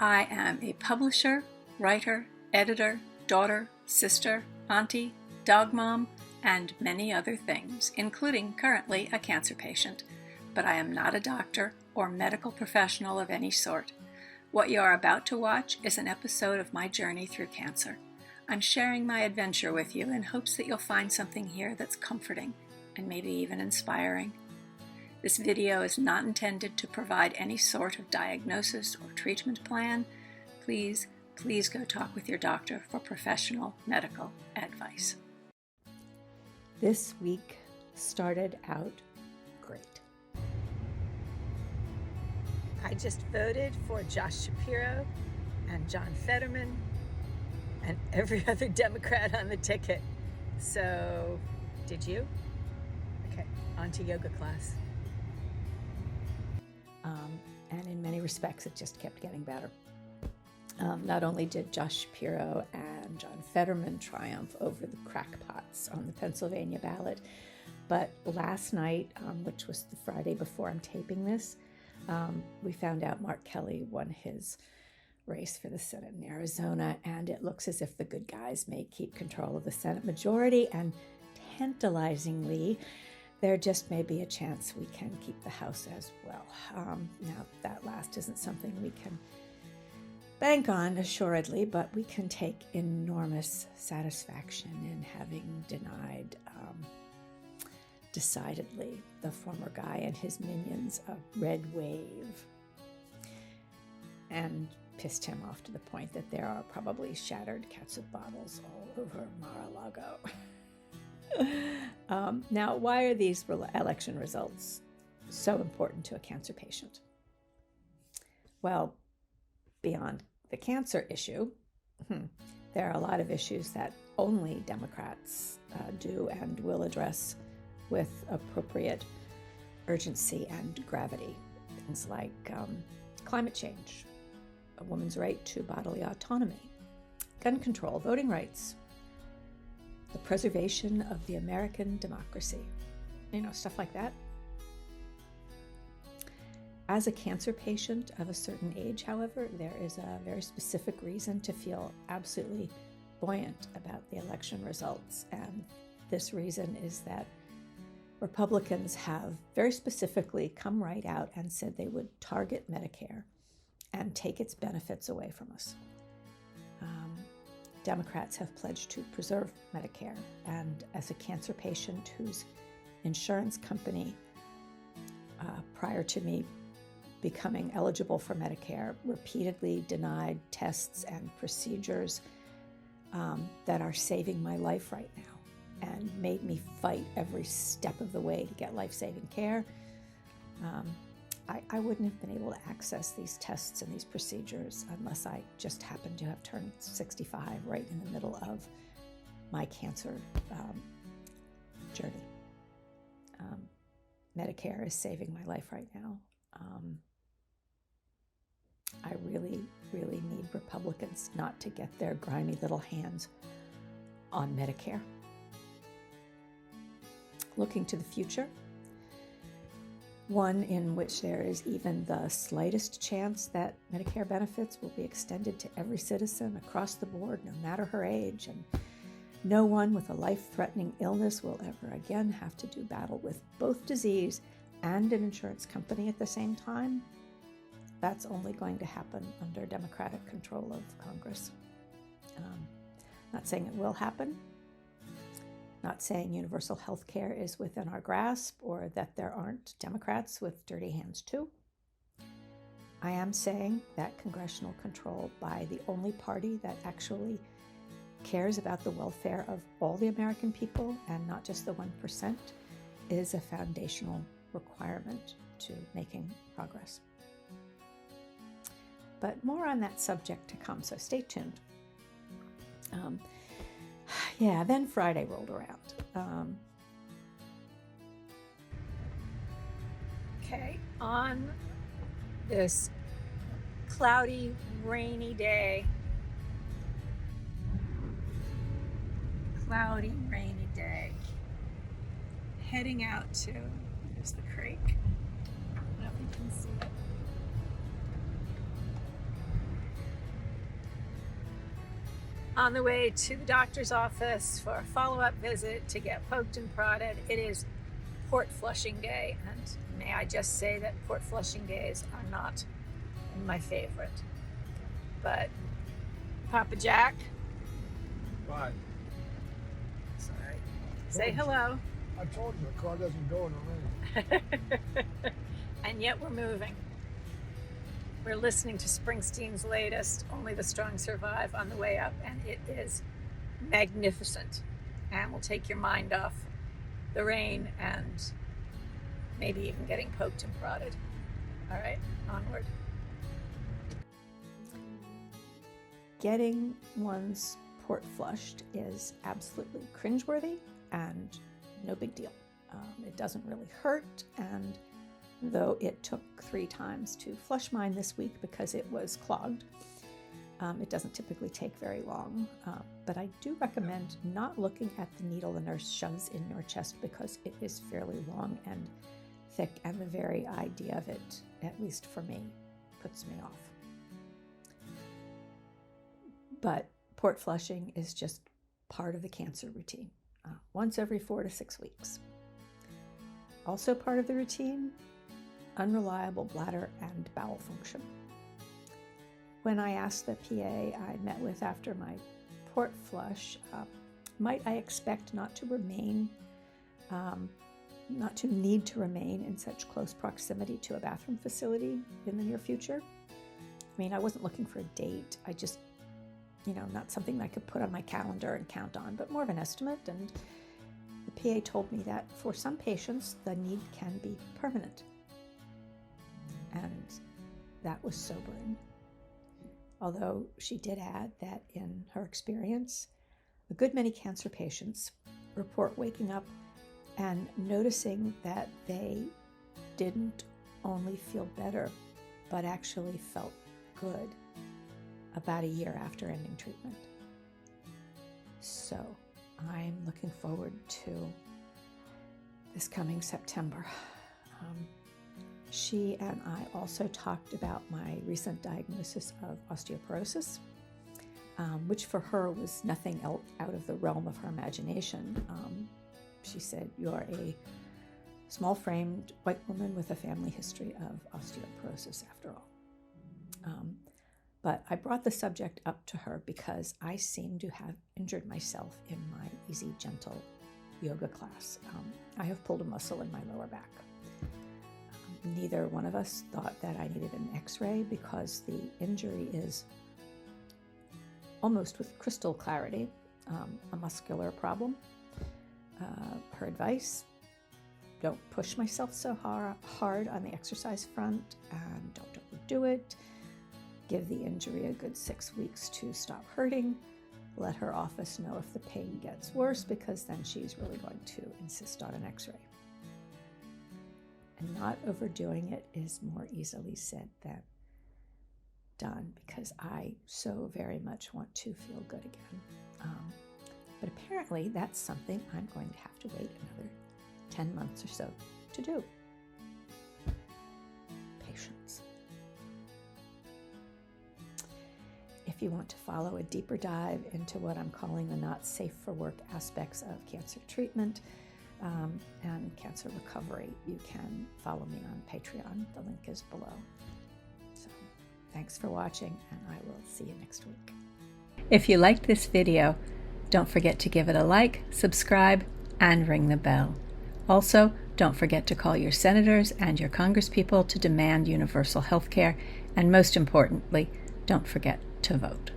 I am a publisher, writer, editor, daughter, sister, auntie, dog mom, and many other things, including currently a cancer patient. But I am not a doctor or medical professional of any sort. What you are about to watch is an episode of my journey through cancer. I'm sharing my adventure with you in hopes that you'll find something here that's comforting and maybe even inspiring. This video is not intended to provide any sort of diagnosis or treatment plan. Please go talk with your doctor for professional medical advice. This week started out great. I just voted for Josh Shapiro and John Fetterman and every other Democrat on the ticket. So, did you? Okay, on to yoga class. And in many respects, it just kept getting better. Not only did Josh Shapiro and John Fetterman triumph over the crackpots on the Pennsylvania ballot, but last night, which was the Friday before I'm taping this, we found out Mark Kelly won his race for the Senate in Arizona, and it looks as if the good guys may keep control of the Senate majority, and tantalizingly, there just may be a chance we can keep the House as well. Now, that last isn't something we can bank on, assuredly, but we can take enormous satisfaction in having denied, decidedly, the former guy and his minions a red wave and pissed him off to the point that there are probably shattered catsup bottles all over Mar-a-Lago. Now, why are these election results so important to a cancer patient? Well, beyond the cancer issue, there are a lot of issues that only Democrats do and will address with appropriate urgency and gravity. Things like climate change, a woman's right to bodily autonomy, gun control, voting rights, the preservation of the American democracy, stuff like that. As a cancer patient of a certain age, however, there is a very specific reason to feel absolutely buoyant about the election results. And this reason is that Republicans have very specifically come right out and said they would target Medicare and take its benefits away from us. Democrats have pledged to preserve Medicare, and as a cancer patient whose insurance company, prior to me becoming eligible for Medicare, repeatedly denied tests and procedures that are saving my life right now and made me fight every step of the way to get life-saving care, I wouldn't have been able to access these tests and these procedures unless I just happened to have turned 65 right in the middle of my cancer journey. Medicare is saving my life right now. I really, really need Republicans not to get their grimy little hands on Medicare. Looking to the future, one in which there is even the slightest chance that Medicare benefits will be extended to every citizen across the board, no matter her age, and no one with a life-threatening illness will ever again have to do battle with both disease and an insurance company at the same time. That's only going to happen under Democratic control of Congress. Not saying it will happen. Not saying universal health care is within our grasp or that there aren't Democrats with dirty hands too. I am saying that congressional control by the only party that actually cares about the welfare of all the American people and not just the 1% is a foundational requirement to making progress. But more on that subject to come, so stay tuned. Then Friday rolled around. On this cloudy, rainy day, heading out to, there's the creek. I don't know if you can see it. on the way to the doctor's office for a follow-up visit to get poked and prodded. It is port flushing day, and may I just say that port flushing days are not my favorite. But Papa Jack, Right. sorry, say hello. I told you the car doesn't go in the rain. And yet we're moving. We're listening to Springsteen's latest, Only the Strong Survive, on the way up, and it is magnificent and will take your mind off the rain and maybe even getting poked and prodded. All right, onward. Getting one's port flushed is absolutely cringeworthy and no big deal. It doesn't really hurt, and though it took 3 times to flush mine this week because it was clogged, it doesn't typically take very long. But I do recommend not looking at the needle the nurse shoves in your chest because it is fairly long and thick, and the very idea of it, at least for me, puts me off. But port flushing is just part of the cancer routine, once every 4 to 6 weeks. Also part of the routine, unreliable bladder and bowel function. When I asked the PA I met with after my port flush, might I expect not to need to remain in such close proximity to a bathroom facility in the near future? I mean, I wasn't looking for a date. I just, not something I could put on my calendar and count on, but more of an estimate. And the PA told me that for some patients, the need can be permanent. And that was sobering. Although she did add that in her experience, a good many cancer patients report waking up and noticing that they didn't only feel better, but actually felt good about a year after ending treatment. So I'm looking forward to this coming September. She and I also talked about my recent diagnosis of osteoporosis, which for her was nothing out of the realm of her imagination. She said, "You're a small-framed white woman with a family history of osteoporosis after all." But I brought the subject up to her because I seem to have injured myself in my easy, gentle yoga class. I have pulled a muscle in my lower back. Neither one of us thought that I needed an x-ray because the injury is almost with crystal clarity a muscular problem. Her advice: don't push myself so hard on the exercise front, and don't overdo it. Give the injury a good 6 weeks to stop hurting. Let her office know if the pain gets worse, because then she's really going to insist on an x-ray. And not overdoing it is more easily said than done, because I so very much want to feel good again. But apparently that's something I'm going to have to wait another 10 months or so to do. Patience. If you want to follow a deeper dive into what I'm calling the not safe for work aspects of cancer treatment and cancer recovery, you can follow me on Patreon. The link is below. So thanks for watching, and I will see you next week. If you liked this video, don't forget to give it a like, subscribe, and ring the bell. Also, don't forget to call your senators and your congresspeople to demand universal health care, and most importantly, don't forget to vote.